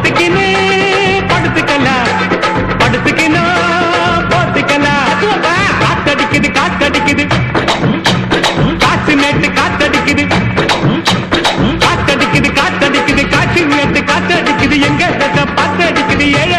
போத்துக்கின்னு படுத்துக்கலாம் படுத்துக்கின்னு போத்துக்கலாம் காத்தடிக்குது காத்தடிக்குது காற்று நேற்று காத்தடிக்குது காத்தடிக்குது காத்தடிக்குது காற்று நேற்று காத்தடிக்குது எங்க பாத்தடிக்குது ஏழ